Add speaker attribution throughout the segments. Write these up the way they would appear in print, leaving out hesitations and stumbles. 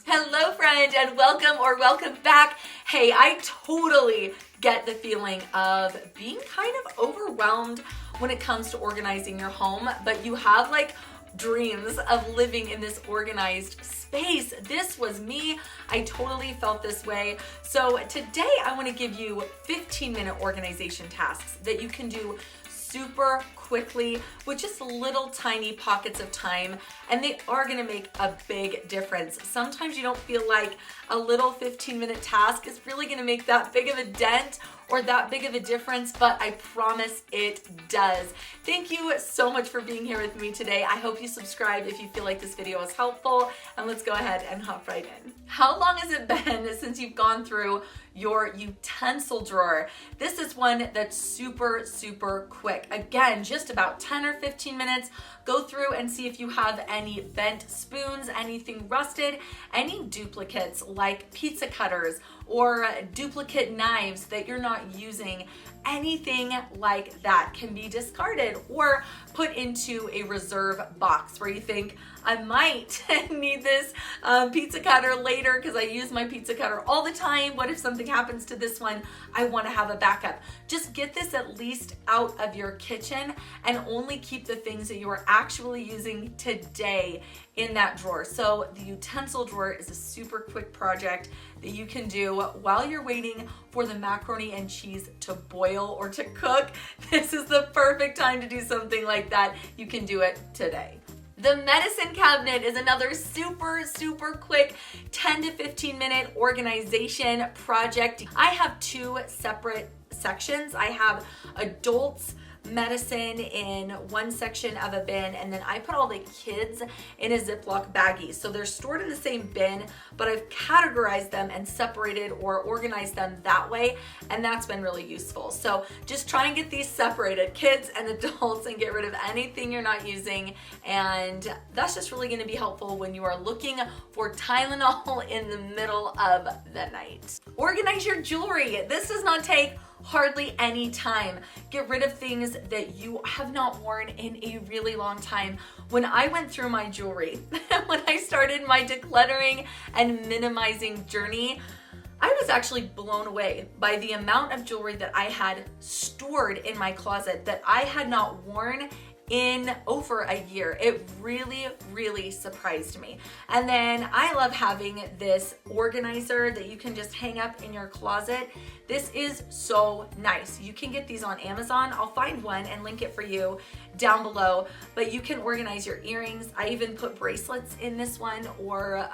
Speaker 1: Hello friend, and welcome back. Hey, I totally get the feeling of being kind of overwhelmed when it comes to organizing your home, but you have like dreams of living in this organized space. This was me. I totally felt this way. So today I want to give you 15-minute organization tasks that you can do super quickly with just little tiny pockets of time, and they are going to make a big difference. Sometimes you don't feel like a little 15-minute task is really going to make that big of a dent or that big of a difference, but I promise it does. Thank you so much for being here with me today. I hope you subscribe if you feel like this video is helpful, and let's go ahead and hop right in. How long has it been since you've gone through your utensil drawer? This is one that's super quick. Again, just about 10 or 15 minutes. Go through and see if you have any bent spoons, anything rusted, any duplicates like pizza cutters or duplicate knives that you're not using. Anything like that can be discarded or put into a reserve box where you think, I might need this pizza cutter later because I use my pizza cutter all the time. What if something happens to this one? I want to have a backup. Just get this at least out of your kitchen and only keep the things that you are actually using today in that drawer. So the utensil drawer is a super quick project that you can do while you're waiting for the macaroni and cheese to boil or to cook. This is the perfect time to do something like that. You can do it today. The medicine cabinet is another super quick 10 to 15 minute organization project. I have two separate sections. I have adults medicine in one section of a bin, and then I put all the kids in a Ziploc baggie. So they're stored in the same bin, but I've categorized them and separated or organized them that way, and that's been really useful. So just try and get these separated, kids and adults, and get rid of anything you're not using, and that's just really going to be helpful when you are looking for Tylenol in the middle of the night. Organize your jewelry. This does not take hardly any time. Get rid of things that you have not worn in a really long time. When I went through my jewelry, when I started my decluttering and minimizing journey, I was actually blown away by the amount of jewelry that I had stored in my closet that I had not worn in over a year. It really surprised me. And then I love having this organizer that you can just hang up in your closet. This is so nice. You can get these on Amazon. I'll find one and link it for you down below, but you can organize your earrings. I even put bracelets in this one, or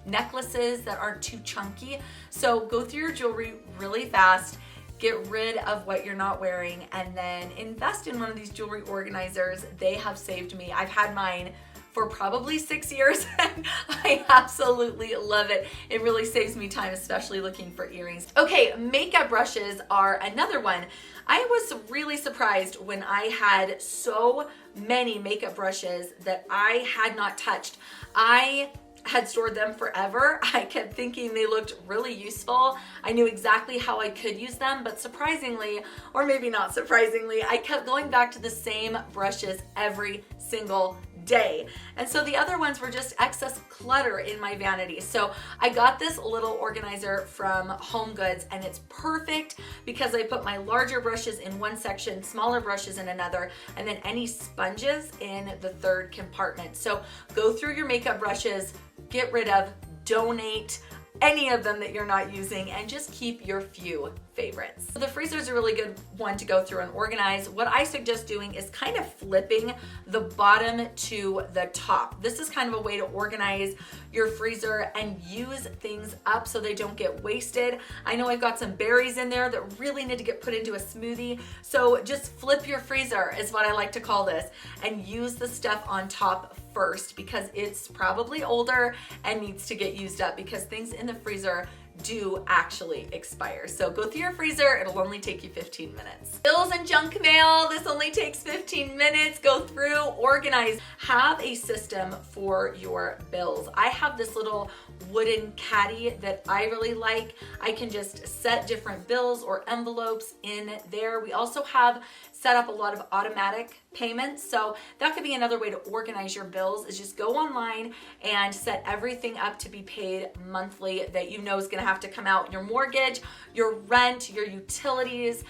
Speaker 1: necklaces that aren't too chunky. So go through your jewelry really fast, get rid of what you're not wearing, and then invest in one of these jewelry organizers. They have saved me. I've had mine for probably 6 years and I absolutely love it. It really saves me time, especially looking for earrings. Okay, makeup brushes are another one. I was really surprised when I had so many makeup brushes that I had not touched. I had stored them forever. I kept thinking they looked really useful. I knew exactly how I could use them, but surprisingly, or maybe not surprisingly, I kept going back to the same brushes every single day. And so the other ones were just excess clutter in my vanity. So I got this little organizer from Home Goods, and it's perfect because I put my larger brushes in one section, smaller brushes in another, and then any sponges in the third compartment. So go through your makeup brushes, get rid of, donate any of them that you're not using, and just keep your few favorites. So the freezer is a really good one to go through and organize. What I suggest doing is kind of flipping the bottom to the top. This is kind of a way to organize your freezer and use things up so they don't get wasted. I know I've got some berries in there that really need to get put into a smoothie. So just flip your freezer is what I like to call this, and use the stuff on top first because it's probably older and needs to get used up, because things in the freezer do actually expire. So go through your freezer, it'll only take you 15 minutes. Bills and junk mail, this only takes 15 minutes. Go through, organize, have a system for your bills. I have this little wooden caddy that I really like. I can just set different bills or envelopes in there. We also have set up a lot of automatic payments. So that could be another way to organize your bills, is just go online and set everything up to be paid monthly that you know is going to have to come out. Your mortgage, your rent, your utilities,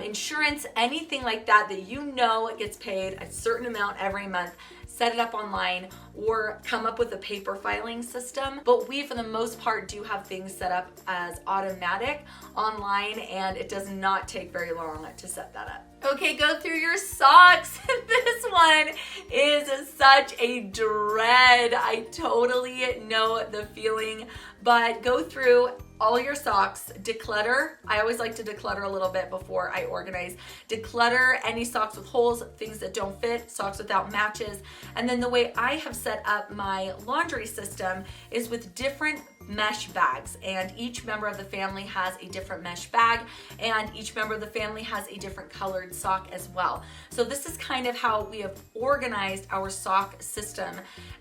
Speaker 1: insurance, anything like that that you know gets paid a certain amount every month. Set it up online or come up with a paper filing system. But we, for the most part, do have things set up as automatic online, and it does not take very long to set that up. Okay, go through your socks. This one is such a dread. I totally know the feeling, but go through all your socks, declutter. I always like to declutter a little bit before I organize. Declutter any socks with holes, things that don't fit, socks without matches. And then the way I have set up my laundry system is with different mesh bags, and each member of the family has a different mesh bag, and each member of the family has a different colored sock as well. So this is kind of how we have organized our sock system,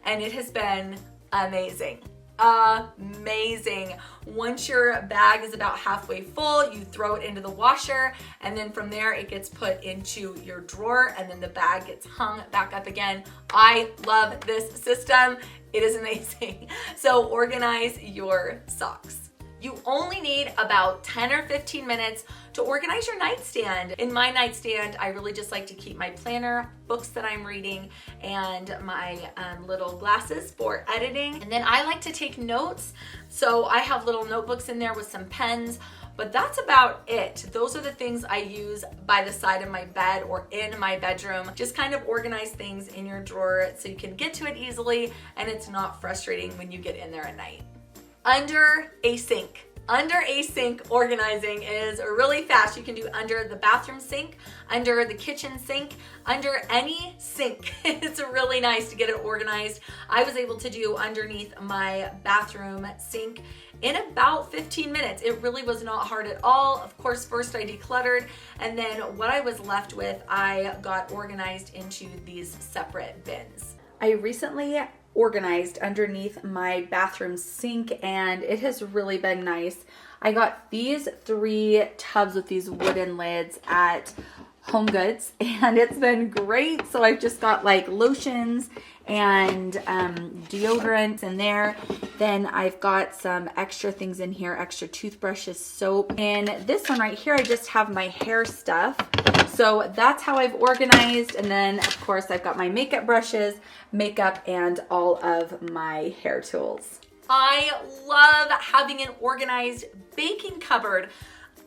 Speaker 1: and it has been amazing. Amazing. Once your bag is about halfway full, you throw it into the washer, and then from there it gets put into your drawer, and then the bag gets hung back up again. I love this system. It is amazing. So organize your socks. You only need about 10 or 15 minutes to organize your nightstand. In my nightstand, I really just like to keep my planner, books that I'm reading, and my little glasses for editing. And then I like to take notes. So I have little notebooks in there with some pens, but that's about it. Those are the things I use by the side of my bed or in my bedroom. Just kind of organize things in your drawer so you can get to it easily and it's not frustrating when you get in there at night. Under a sink. Under a sink organizing is really fast. You can do under the bathroom sink, under the kitchen sink, under any sink. It's really nice to get it organized. I was able to do underneath my bathroom sink in about 15 minutes. It really was not hard at all. Of course, first I decluttered, and then what I was left with, I got organized into these separate bins. I recently organized underneath my bathroom sink, and it has really been nice. I got these 3 tubs with these wooden lids at Home Goods, and it's been great. So I've just got like lotions and deodorants in there. Then I've got some extra things in here, extra toothbrushes, soap. And this one right here, I just have my hair stuff. So that's how I've organized. And then of course I've got my makeup brushes, makeup, and all of my hair tools. I love having an organized baking cupboard.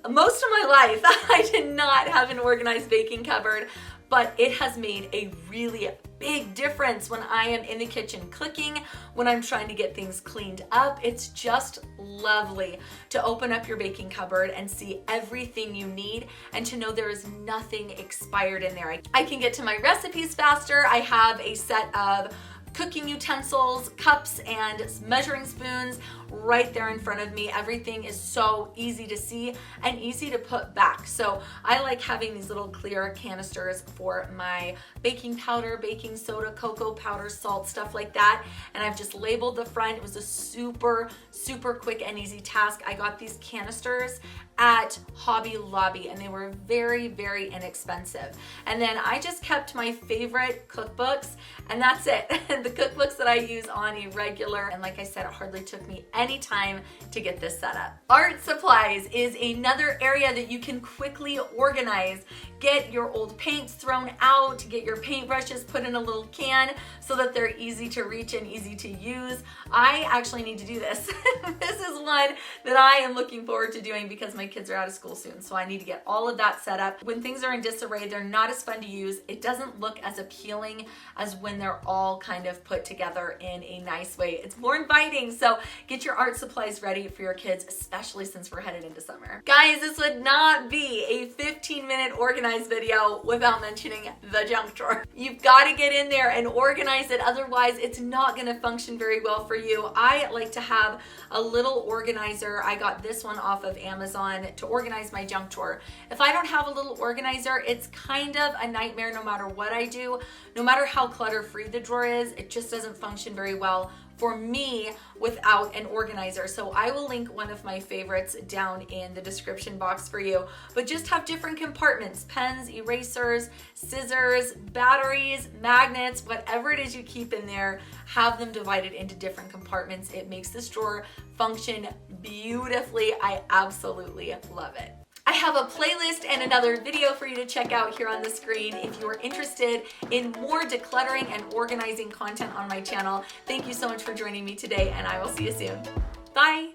Speaker 1: Most of my life, I did not have an organized baking cupboard, but it has made a really big difference when I am in the kitchen cooking, when I'm trying to get things cleaned up. It's just lovely to open up your baking cupboard and see everything you need and to know there is nothing expired in there. I can get to my recipes faster. I have a set of cooking utensils, cups, and measuring spoons right there in front of me. Everything is so easy to see and easy to put back. So I like having these little clear canisters for my baking powder, baking soda, cocoa powder, salt, stuff like that. And I've just labeled the front. It was a super quick and easy task. I got these canisters at Hobby Lobby, and they were very inexpensive. And then I just kept my favorite cookbooks, and that's it. The cookbooks that I use on a regular, and like I said, it hardly took me any time to get this set up. Art supplies is another area that you can quickly organize. Get your old paints thrown out, get your paintbrushes put in a little can so that they're easy to reach and easy to use. I actually need to do this. This is one that I am looking forward to doing because my kids are out of school soon, so I need to get all of that set up. When things are in disarray, they're not as fun to use. It doesn't look as appealing as when they're all kind of put together in a nice way. It's more inviting, so get your art supplies ready for your kids, especially since we're headed into summer. Guys, this would not be a 15-minute organized video without mentioning the junk drawer. You've got to get in there and organize it, otherwise it's not going to function very well for you. I like to have a little organizer. I got this one off of Amazon to organize my junk drawer. If I don't have a little organizer, it's kind of a nightmare no matter what I do. No matter how clutter-free the drawer is, it just doesn't function very well for me without an organizer. So I will link one of my favorites down in the description box for you. But just have different compartments: pens, erasers, scissors, batteries, magnets, whatever it is you keep in there, have them divided into different compartments. It makes this drawer function beautifully. I absolutely love it. I have a playlist and another video for you to check out here on the screen if you are interested in more decluttering and organizing content on my channel. Thank you so much for joining me today, and I will see you soon. Bye.